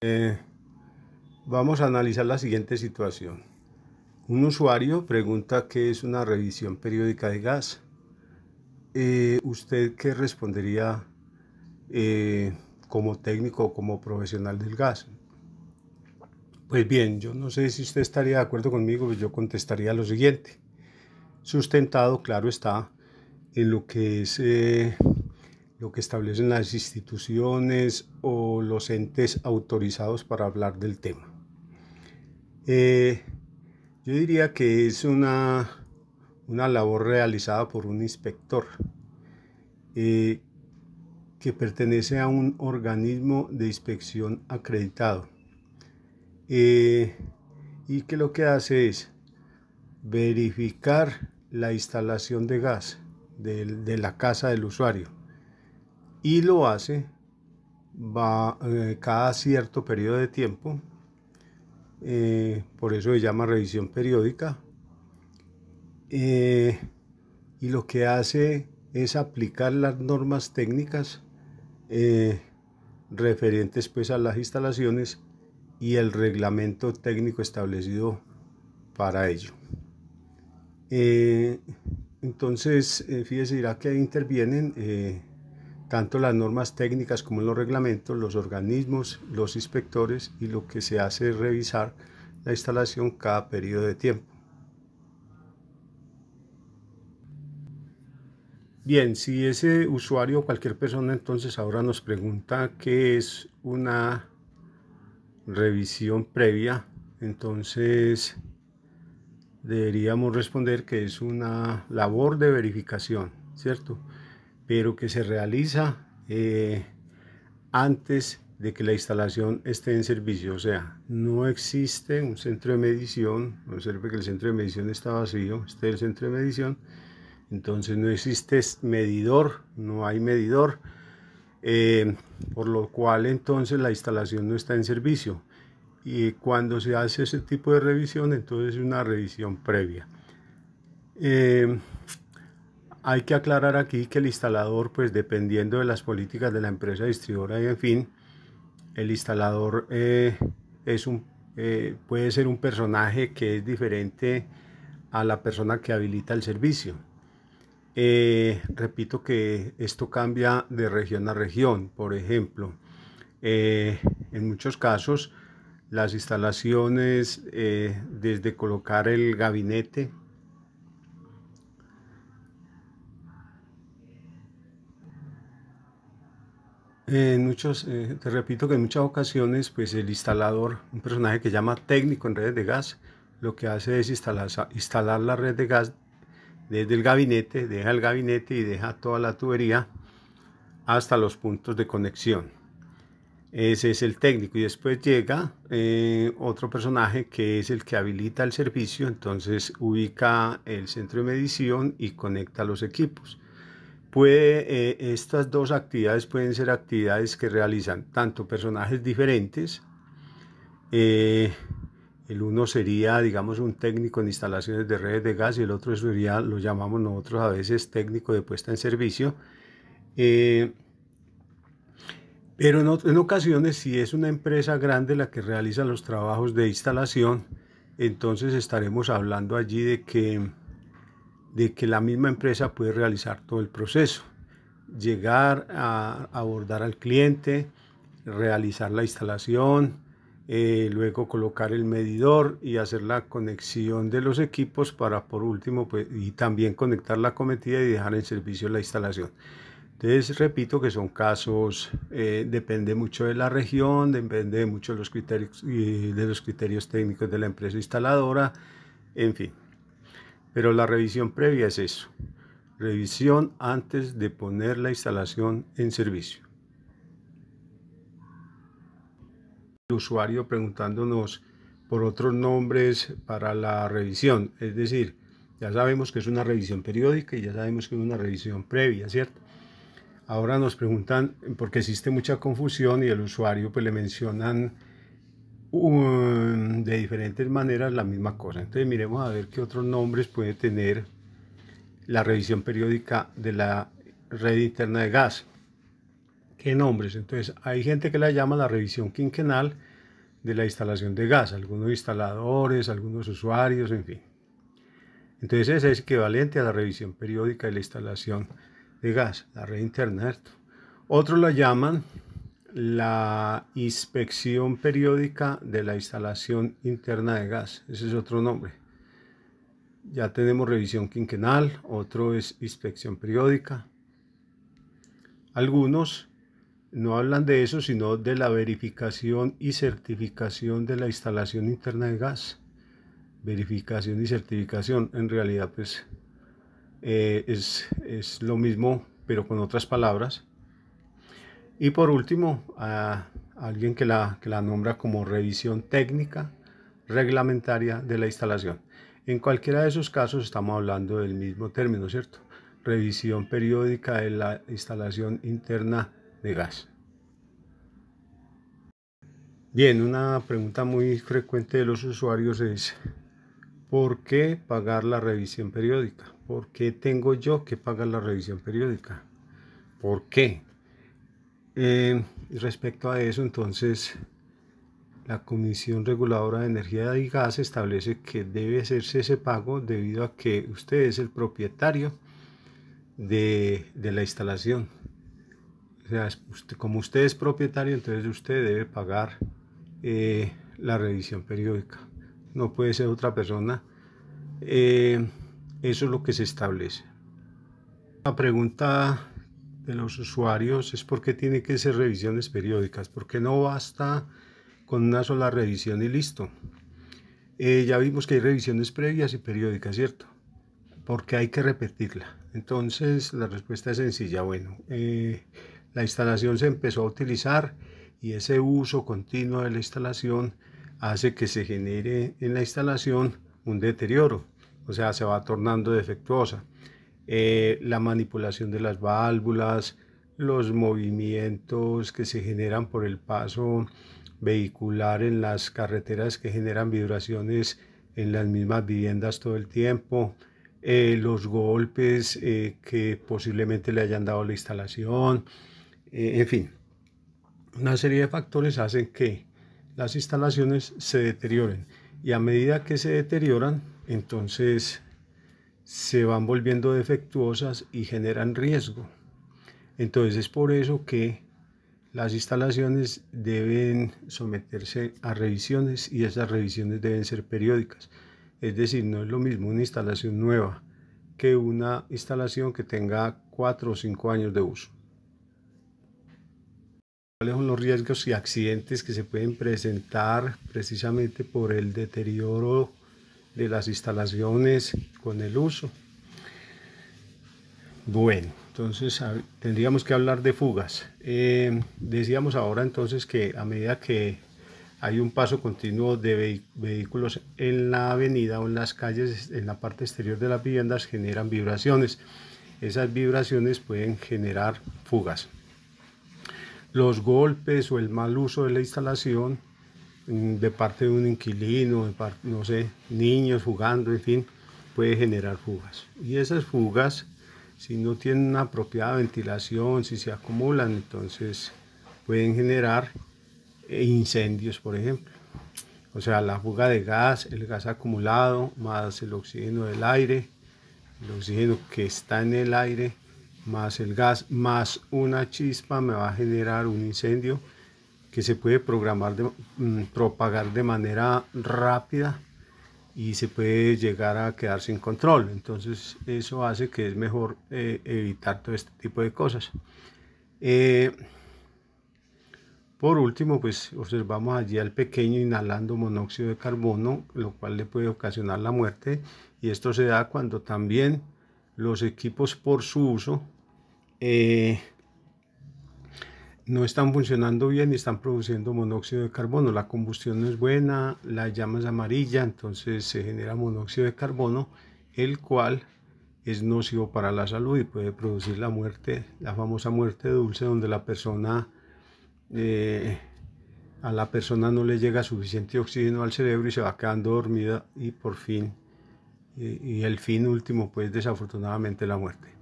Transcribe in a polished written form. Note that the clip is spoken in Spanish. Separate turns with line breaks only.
Eh, Vamos a analizar la siguiente situación. Un usuario pregunta qué es una revisión periódica de gas. ¿Usted qué respondería eh, como técnico o como profesional del gas? Pues bien, yo no sé si usted estaría de acuerdo conmigo, pues yo contestaría lo siguiente. Sustentado, claro está, en lo que es lo que establecen las instituciones o los entes autorizados para hablar del tema. Eh, yo diría que es una labor realizada por un inspector eh, que pertenece a un organismo de inspección acreditado eh, y que lo que hace es verificar la instalación de gas de la casa del usuario y lo hace cada cierto periodo de tiempo, por eso se llama revisión periódica, eh, y lo que hace es aplicar las normas técnicas eh, referentes pues a las instalaciones y el reglamento técnico establecido para ello. Eh, entonces, fíjese, dirá que ahí intervienen tanto las normas técnicas como los reglamentos, los organismos, los inspectores, y lo que se hace es revisar la instalación cada periodo de tiempo. Bien, si ese usuario o cualquier persona entonces ahora nos pregunta qué es una revisión previa, entonces deberíamos responder que es una labor de verificación, ¿cierto? Pero que se realiza antes de que la instalación esté en servicio. O sea, no existe un centro de medición. Observe que el centro de medición está vacío. Este es el centro de medición. Entonces no existe medidor, no hay medidor, por lo cual entonces la instalación no está en servicio. Y cuando se hace ese tipo de revisión, entonces es una revisión previa. Eh, Hay que aclarar aquí que el instalador, pues dependiendo de las políticas de la empresa distribuidora y en fin, el instalador puede ser un personaje que es diferente a la persona que habilita el servicio. Repito que esto cambia de región a región. Por ejemplo, en muchos casos las instalaciones, desde colocar el gabinete, te repito que en muchas ocasiones, pues el instalador, un personaje que llama técnico en redes de gas, lo que hace es instalar la red de gas desde el gabinete, deja el gabinete y deja toda la tubería hasta los puntos de conexión. Ese es el técnico y después llega otro personaje que es el que habilita el servicio, entonces ubica el centro de medición y conecta los equipos. Estas dos actividades pueden ser actividades que realizan tanto personajes diferentes. eh, el uno sería, digamos, un técnico en instalaciones de redes de gas y el otro sería, lo llamamos nosotros a veces técnico de puesta en servicio. Eh, pero en ocasiones, si es una empresa grande la que realiza los trabajos de instalación, entonces estaremos hablando allí de que la misma empresa puede realizar todo el proceso, llegar a abordar al cliente, realizar la instalación, luego colocar el medidor y hacer la conexión de los equipos para por último, pues, y también conectar la cometida y dejar en servicio la instalación. Entonces repito que son casos, depende mucho de la región, depende mucho de los criterios técnicos de la empresa instaladora, en fin. Pero la revisión previa es eso, revisión antes de poner la instalación en servicio. El usuario preguntándonos por otros nombres para la revisión, es decir, ya sabemos que es una revisión periódica y ya sabemos que es una revisión previa, ¿cierto? Ahora nos preguntan, porque existe mucha confusión y el usuario pues le mencionan de diferentes maneras la misma cosa. Entonces miremos a ver qué otros nombres puede tener la revisión periódica de la red interna de gas. ¿Qué nombres? Entonces hay gente que la llama la revisión quinquenal, de la instalación de gas, algunos instaladores, algunos usuarios, en fin. Entonces ese es equivalente a la revisión periódica de la instalación de gas, la red interna, ¿cierto? Otros la llaman la inspección periódica de la instalación interna de gas, ese es otro nombre. Ya tenemos revisión quinquenal, otro es inspección periódica. Algunos no hablan de eso, sino de la verificación y certificación de la instalación interna de gas. Verificación y certificación, en realidad pues es lo mismo, pero con otras palabras. Y por último, a alguien que la nombra como revisión técnica reglamentaria de la instalación. En cualquiera de esos casos estamos hablando del mismo término, ¿cierto? Revisión periódica de la instalación interna de gas. Bien, una pregunta muy frecuente de los usuarios es: ¿por qué pagar la revisión periódica? ¿Por qué tengo yo que pagar la revisión periódica? ¿Por qué? Respecto a eso, entonces, la Comisión Reguladora de Energía y Gas establece que debe hacerse ese pago debido a que usted es el propietario de la instalación. O sea, como usted es propietario, entonces usted debe pagar la revisión periódica. No puede ser otra persona. Eso es lo que se establece. La pregunta de los usuarios es: ¿por qué tiene que ser revisiones periódicas? ¿Por qué no basta con una sola revisión y listo? Ya vimos que hay revisiones previas y periódicas, ¿cierto? ¿Por qué hay que repetirla? Entonces la respuesta es sencilla. Bueno, la instalación se empezó a utilizar y ese uso continuo de la instalación hace que se genere en la instalación un deterioro, o sea, se va tornando defectuosa. La manipulación de las válvulas, los movimientos que se generan por el paso vehicular en las carreteras que generan vibraciones en las mismas viviendas todo el tiempo, los golpes que posiblemente le hayan dado la instalación, en fin, una serie de factores hacen que las instalaciones se deterioren, y a medida que se deterioran, entonces se van volviendo defectuosas y generan riesgo. Entonces es por eso que las instalaciones deben someterse a revisiones, y esas revisiones deben ser periódicas. Es decir, no es lo mismo una instalación nueva que una instalación que tenga 4 o 5 años de uso. ¿Cuáles son los riesgos y accidentes que se pueden presentar precisamente por el deterioro de las instalaciones con el uso? Bueno, entonces tendríamos que hablar de fugas. Decíamos ahora entonces que a medida que hay un paso continuo de vehículos en la avenida o en las calles, en la parte exterior de las viviendas, generan vibraciones. Esas vibraciones pueden generar fugas. Los golpes o el mal uso de la instalación de parte de un inquilino, de parte, no sé, niños jugando, en fin, puede generar fugas. Y esas fugas, si no tienen una apropiada ventilación, si se acumulan, entonces pueden generar incendios, por ejemplo. O sea, la fuga de gas, el gas acumulado, más el oxígeno del aire, el oxígeno que está en el aire, más el gas, más una chispa, me va a generar un incendio que se puede propagar de manera rápida y se puede llegar a quedar sin control. Entonces eso hace que es mejor evitar todo este tipo de cosas. Por último, pues observamos allí al pequeño inhalando monóxido de carbono, lo cual le puede ocasionar la muerte, y esto se da cuando también los equipos por su uso no están funcionando bien y están produciendo monóxido de carbono. La combustión no es buena, la llama es amarilla, entonces se genera monóxido de carbono, el cual es nocivo para la salud y puede producir la muerte, la famosa muerte dulce, donde la persona, a la persona no le llega suficiente oxígeno al cerebro y se va quedando dormida, y por fin, y el fin último, pues desafortunadamente, la muerte.